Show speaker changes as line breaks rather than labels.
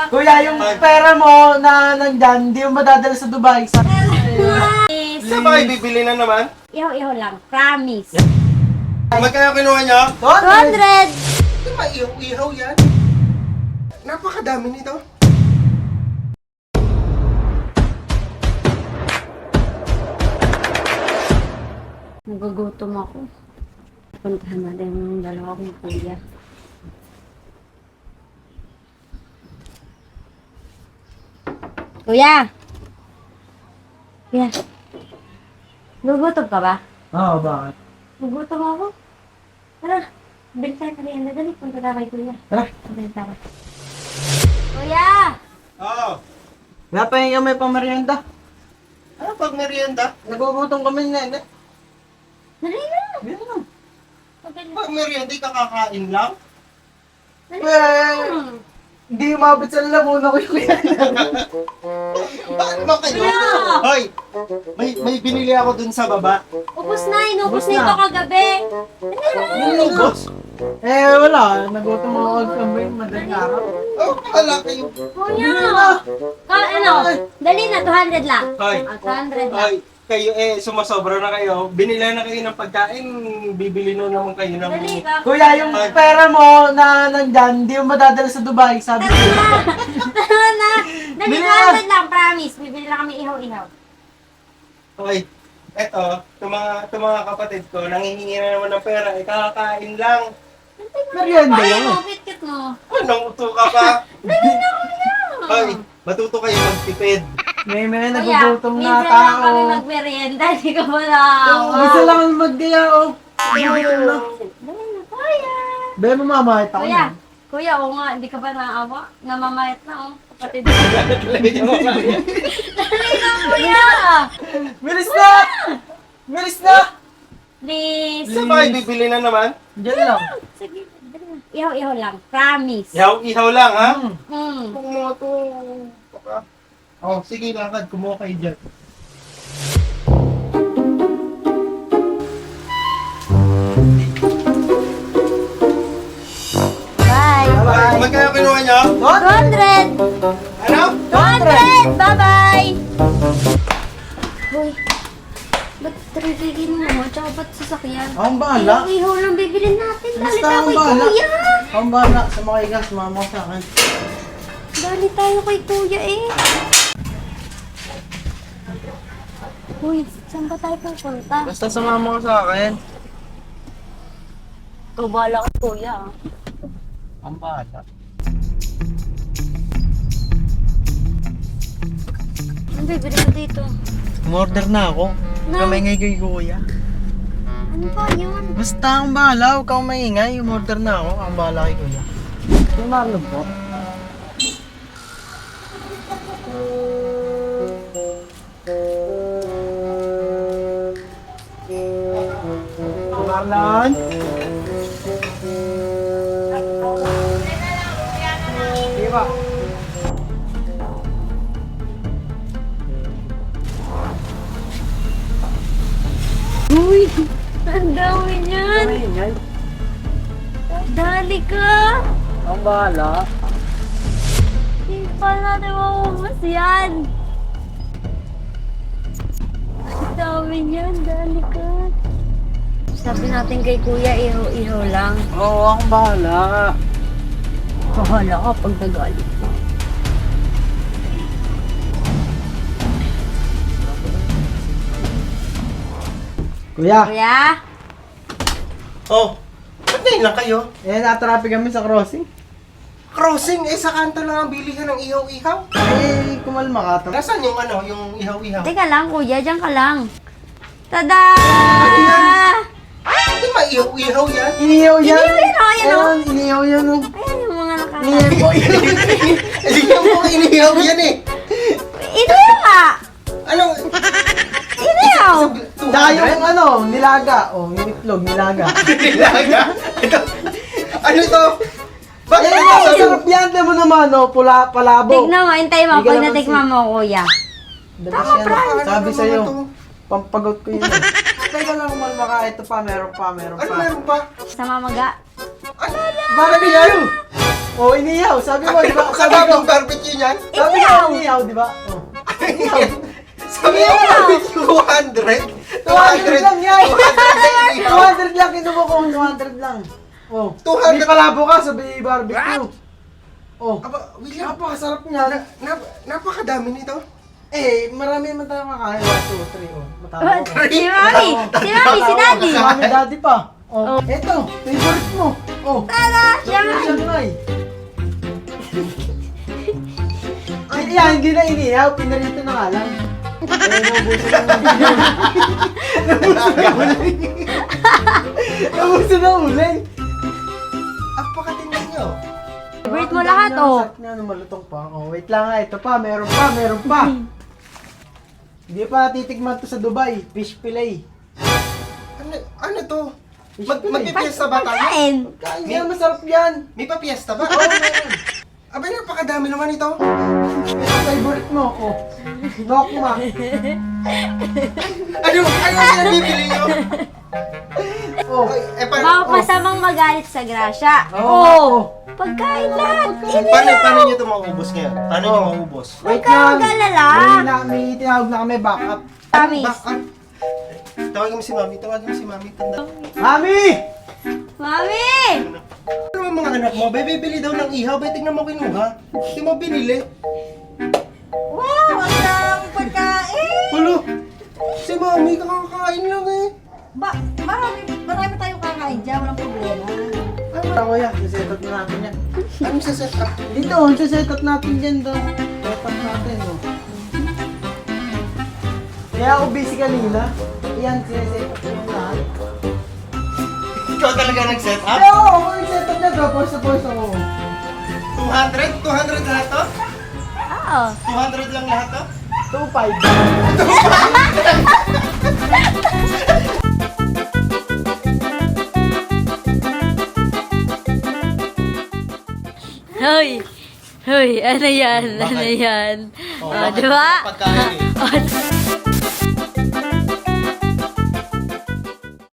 Kuya, yung pera mo na nandyan, hindi mo madadala sa Dubai.
Isa ba bibili na naman?
Ihaw-ihaw lang. Promise.
Magkano kinuha niyo?
200!
Hindi maihaw-ihaw yan. Napakadami nito.
Nagugutom ako. Puntahan natin yung dalawa kong kuya. Kuya! Kuya! Nagugutom ka ba?
Oo, bakit?
Nagugutom ako. Tara, bili tayo merienda. Dali, punta tayo kay kuya.
Tara.
Bili tayo. Kuya!
Oo.
Wala pa yung may pamerienda.
Ano pag merienda?
Nagugutom kami na.
Dali na!
Yan lang.
Pag merienda, kakakain lang?
Dali
Well,
na!
hindi umabot sa lamuna ko yung kuya.
Bakit ba kayo?
Kuya!
Hoy! May binili ako dun sa baba.
Ubus na! Inubos
Ubus
na
na.
ito kagabi!
Nilubos?
Wala. Nagutom ako kami. Madaling araw.
Oh, wala kayo.
Kuya! Ano? Dali na, 200 lang.
Hoy!
200 lang.
Hoy! Kayo sumasobra na kayo. Binila na kayo ng pagkain. Bibili na naman kayo ng...
Dali ba?
Kuya, yung pera mo na nandyan, hindi mo madadala sa Dubai. Sabi ko.
Tara na! Dali,
Bili na.
200 lang, promise. Bibili lang kami ihaw-ihaw.
Hoy! Eto, itong mga kapatid ko, nanghihingi na naman ng pera. Kakakain lang.
Merienda
Ay,
yan.
mo, bitkit mo.
Anong uto ka pa?
Dali na, kuya!
Hoy! Matuto kayo magtipid.
May
Kuya,
nagugutom na
minsan lang kami
tao.
magmerienda. Hindi ka ba naawa?
Isa lang ang magdaya, oh. Nagugutom na.
Dali na, kuya!
Be, mamamahit ako
Kuya,
na.
kuya, oo nga, hindi ka ba naawa? Namamayat na, oh. Kapatid.
Talaga niyo mamaya.
Dali na, kuya!
Bilis na! Bilis na!
Please.
Isa ba bibili na naman?
Diyan lang.
Sige, dali na. Ihaw-ihaw lang, promise.
Ihaw lang, ha?
Mm.
Kung mga to... Oh, sige, lakad. Kumuha kayo dyan.
Bye!
Bye-bye.
Magkano kinuha niyo?
200!
Ano?
200! Bye-bye! Hoy, ba't tribigin mo? Tsaka ba't sasakyan?
Akong bahala.
Ihaw lang bibilin natin. Dali
Basta
tayo
akong
kay
bahala.
kuya.
Akong bahala. Sumakay ka. Sumama ka sa akin.
Dali tayo kay kuya eh. Uy, saan ba tayo pupunta?
Basta sumama ka sa akin.
Ikaw bahala ka kuya.
Akong bahala.
Ano bibili mo dito?
Umorder na ako.
Na?
Kamay kay kuya.
Ano ba yun?
Basta akong bahala. Huwag kang maingay. Umorder na ako. Akong bahala kay kuya. Yung Marlon po. Marlon? Sige ba?
Uy, ang dami niyan.
Maingay.
Dali ka.
Akong bahala.
Hindi pa natin maubos yan. Ang dami niyan. Dali ka. Sabi natin kay kuya, ihaw-ihaw lang.
Oo, akong bahala.
Bahala ka pag nagalit mo.
Kuya,
Kuya?
Oh, ba't ngayon lang kayo?
na-traffic kami sa crossing.
Crossing, sa kanto lang ang bilihan ng ihaw-ihaw.
Kumalma ka.
Nasaan yung yung ihaw-ihaw?
Teka lang, kuya. Diyan ka lang. Tada!
Hindi maihaw-ihaw yan.
Iniyaw yan.
Iniyaw yan, oh, yan, oh.
Ewan, iniyaw yan, oh.
Ayan yung mga
Iniyaw
nakaka...
po yan.
Hindi mo inihaw yan eh.
Iniyaw nga!
Anong...
Iniyaw!
Tsaka yung nilaga. Oh, yung itlog, nilaga.
Nilaga? Ito, ano ito? Bakit
Eh,
ito?
masarap yan. Alam mo naman, palabo.
Tignan mo, hintay mo.
Hindi ka
Pag
naman
natikman mo, kuya.
Tama, Sabi
Ano
sa'yo,
naman to?
pampagot ko yun. Teka lang, kumalma ka. Ito pa, meron pa.
Ano meron pa?
Sa mamaga.
Ano?
Bakit yan? Oh, inihaw. Sabi mo, di ba? Sabi
Kasama
ko,
yung barbecue niyan?
sabi ko, inihaw, di ba? Oh. Inihaw.
Sabi mo, barbecue 200?
200 lang yan.
200 inihaw.
200 lang, kinuha ko. 200 lang. Oh.
200.
Hindi pala bukas, sabi barbecue. Oh.
Aba, William,
Napakasarap niya.
napakadami nito.
Eh, marami naman tayo kakain. 1, 2, 3. Oh. Matama ko.
Si Mami! Si Mami, si Daddy!
Marami daddy pa. Oh. Eto, favorite mo. Oh.
Tara! Siyempre!
Siyangay. Ay, yan, hindi na inihaw. Pinarito na nga lang. Eh, nabuso na uling. Nabuso na uling.
Apakatindi nyo.
Favorite mo lahat, oh.
Sarap niya, malutong pa. Oh, wait lang nga. Ito pa, meron pa. Hindi pa titikman to sa Dubai. Fish fillet.
Ano to?
Fish fillet.
Magpipiesta ba tayo?
Kain!
Kain yan, masarap yan.
May papiesta ba?
Oo, meron.
Abay, napakadami naman ito.
Ito favorite mo. Oh. Nokma.
Ano yung bibili nyo?
Oh.
Ay,
Mapasamang magalit sa grasya.
Oo.
Oh! Pagkain lahat!
paano nyo ito maubos ngayon? Paano nyo maubos?
Huwag ka mag-alala.
May tinawag na kami backup.
Tamis.
Tawagin mo si Mami, Tanda.
Mami!
Mami!
Ano ang mga anak mo? Bibili daw ng ihaw, tignan mo kinuha. Hindi mo binili.
Wow! Ang daming pagkain!
Hulo! Si Mami, kakakain lang eh.
Marami tayong kakain dyan. Walang problema.
Ako yan, siset na natin yan.
Anong sa set up?
Dito, siset natin dyan daw. Set up natin, oh. Kaya ako busy kanina. Yan, siset up yung lahat.
Ikaw talaga nag-set up?
Pero ako nag-set up niya, tapos ako.
200? 200 lahat to?
Oo.
200 lang lahat to?
2.5.
Hoy! Hoy! Ano yan? Ano yan?
Oh,
Oh, di ba?
Pagkain eh.
Oh,